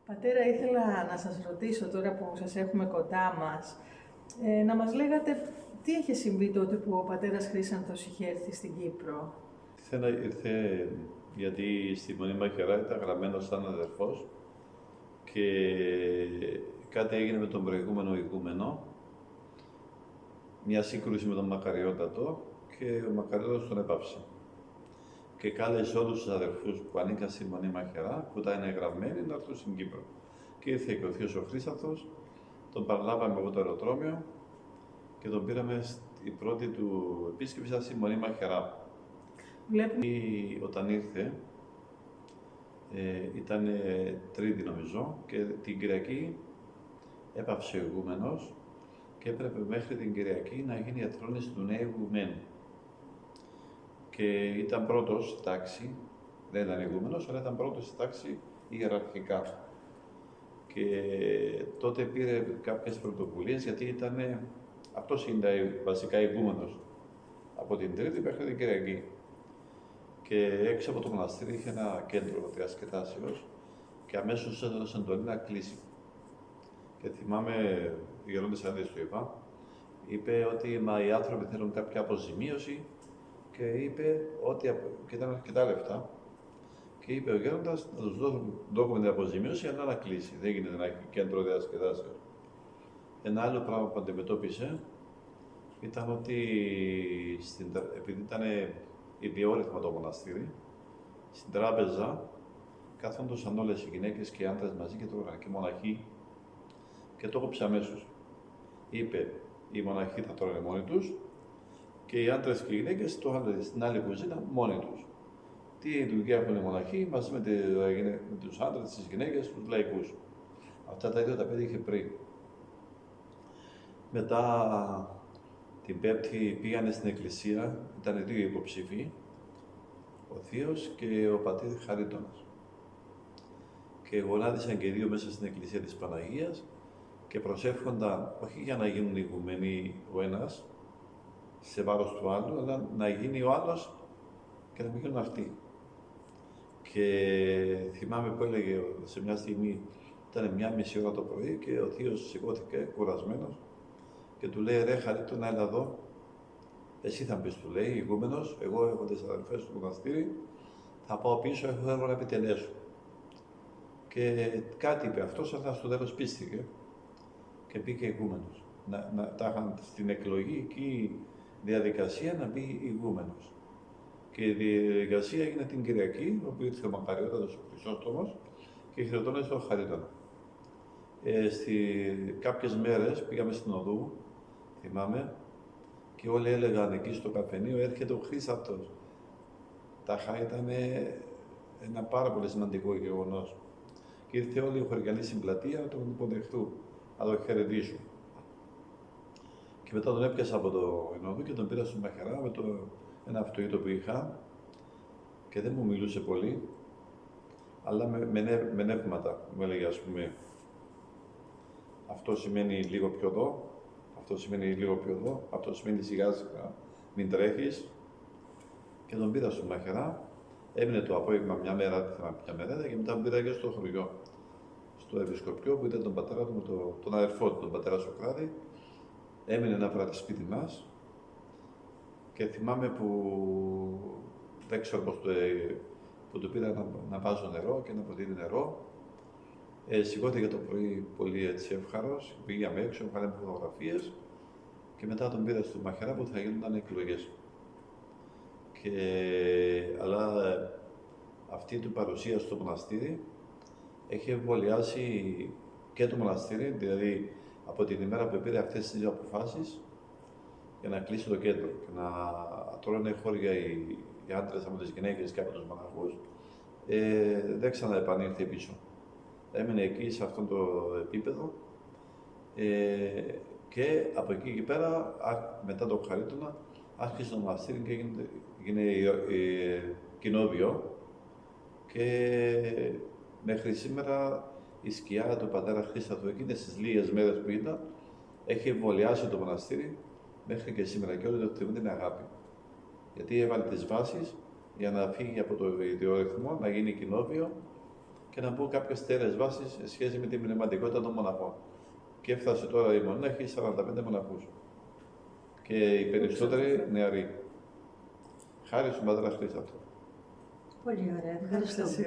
Πατέρα, ήθελα να σας ρωτήσω τώρα που σας έχουμε κοντά μας, να μας λέγατε τι είχε συμβεί τότε που ο πατέρας Χρύσανθος είχε έρθει στην Κύπρο. Ήρθε γιατί στη Μονή Μαχαιρά ήταν γραμμένος σαν αδερφός και κάτι έγινε με τον προηγούμενο ηγούμενο, μια σύγκρουση με τον Μακαριότατο και ο Μακαριώτατος τον έπαυσε. Και κάλεσε όλους τους αδερφούς που ανήκαν στη Μονή Μαχαιρά, που ήταν εγγραμμένοι, να έρθουν στην Κύπρο. Και ήρθε και ο θείος ο Χρύσανθος, τον παραλάβαμε από το αεροδρόμιο και τον πήραμε στην πρώτη του επίσκεψη στη Μονή Μαχαιρά. Βλέπουμε... Όταν ήρθε, ήταν Τρίτη νομίζω και την Κυριακή έπαυσε ο ηγούμενος και έπρεπε μέχρι την Κυριακή να γίνει η ατρώνηση του νέου ηγουμένου. Και ήταν πρώτος στη τάξη, δεν ήταν ηγούμενος, αλλά ήταν πρώτος στη τάξη ιεραρχικά. Και τότε πήρε κάποιες πρωτοβουλίες, γιατί ήταν, αυτός είναι βασικά ηγούμενος από την Τρίτη μέχρι την Κυριακή. Και έξω από το μοναστήρι είχε ένα κέντρο διασκεδάσεως και αμέσως έδωσε εντολή να κλείσει. Και θυμάμαι, οι γερόντες άντρες του είπα, είπε ότι οι άνθρωποι θέλουν κάποια αποζημίωση και είπε ότι και ήταν αρκετά λεφτά. Και είπε ο γέροντας να τους δώσουμε την αποζημίωση, αλλά να κλείσει. Δεν γίνεται να έχει κέντρο διασκεδάσεως. Ένα άλλο πράγμα που αντιμετώπισε ήταν ότι επειδή ήταν ιδιόρυθμα το μοναστήρι, στην τράπεζα κάθονταν όλες οι γυναίκες και οι άντρες μαζί και τρώγανε και μοναχοί, και το έκοψε αμέσως. Είπε, οι μοναχοί θα τρώνε μόνοι τους και οι άντρες και οι γυναίκες στην άλλη κουζίνα μόνοι τους. Τι δουλειά έχουν οι μοναχοί μαζί με τους άντρες, τις γυναίκες, τους λαϊκούς. Αυτά τα ίδια τα πέντε είχε πριν. Μετά την Πέμπτη πήγανε στην εκκλησία, ήταν δύο υποψήφοι, ο θείος και ο πατήρ Χαρίτωνας. Και γονάτισαν και δύο μέσα στην εκκλησία της Παναγίας και προσεύχονταν όχι για να γίνουν ηγουμένοι ο ένας σε βάρος του άλλου, αλλά να γίνει ο άλλος και να μην γίνουν αυτοί. Και θυμάμαι που έλεγε σε μια στιγμή, ήταν 1:30 ώρα το πρωί και ο θείος σηκώθηκε κουρασμένος και του λέει, ρε Χαρίτωνα, έλα εδώ. Εσύ θα μπεις, του λέει, ηγούμενος, εγώ έχω τις αδελφές του μοναστήρι, θα πάω πίσω, έχω έργο να επιτελέσω. Και κάτι είπε αυτός, αλλά στο τέλος πίστηκε και μπήκε ηγούμενος. Τα είχαν στην εκλογική διαδικασία να μπει ηγούμενος. Και η διαδικασία έγινε την Κυριακή, όπου ήρθε ο Μακαριώτατος ο Χρυσόστομος και χειροτώνησε τον Χαρίτωνα. Κάποιες μέρες πήγαμε στην Οδού, θυμάμαι, και όλοι έλεγαν εκεί στο καφενείο, έρχεται ο Χρύσανθος. Τάχα ήταν ένα πάρα πολύ σημαντικό γεγονός. Και ήρθε όλοι οι χωριανοί στην πλατεία να τον υποδεχτούν, να τον χαιρετήσουν. Και μετά τον έπιασα από το Οδού και τον πήρα στο Μαχαιρά με ένα αυτοκίνητο που είχα και δεν μου μιλούσε πολύ, αλλά με νεύματα μου έλεγε, ας πούμε, αυτό σημαίνει λίγο πιο εδώ, αυτό σημαίνει λίγο πιο εδώ, αυτό σημαίνει σιγά σιγά μην τρέχεις. Και τον πήρα στο Μαχαιρά, έμεινε το απόγευμα μια μέρα, δεν θυμάμαι ποια μέρα, και μετά τον πήρα και στο χωριό, στο Επισκοπιό που ήταν τον πατέρα του, τον αδερφό του, τον πατέρα Σοκράτη. Έμεινε ένα βράδυ σπίτι μας και θυμάμαι που δεν ξέρω πώς που του πήρα να βάζω νερό και να ποτήρι νερό. Σηκώθηκε το πρωί πολύ έτσι εύχαρος, πήγαμε έξω, βγάλαμε φωτογραφίες και μετά τον πήρα στο Μαχαιρά που θα γίνονταν εκλογές. Αλλά αυτή του παρουσία στο μοναστήρι έχει εμβολιάσει και το μοναστήρι, δηλαδή από την ημέρα που πήρε αυτές τις δύο αποφάσεις για να κλείσει το κέντρο και να τρώνε χώρια οι άντρες από τις γυναίκες και από τους μοναχούς, δεν ξαναεπανήλθε πίσω. Έμεινε εκεί σε αυτό το επίπεδο και από εκεί και πέρα, μετά το Χαρίτωνα, άρχισε το μοναστήρι και έγινε κοινόβιο και μέχρι σήμερα η σκιά του πατέρα Χρύσανθου εκείνες τις λίγες μέρες που ήταν έχει εμβολιάσει το μοναστήρι μέχρι και σήμερα και όλοι το θυμούν την αγάπη. Γιατί έβαλε τις βάσεις για να φύγει από το ιδιόρυθμο, να γίνει κοινόβιο και να πω κάποιες τέλειες βάσεις σε σχέση με την πνευματικότητα των μοναχών. Και έφτασε τώρα η μονάχη, έχει 45 μοναχούς. Και οι περισσότεροι νεαροί. Χάρη στον Πατέρα Χρήστο. Πολύ ωραία. Ευχαριστώ.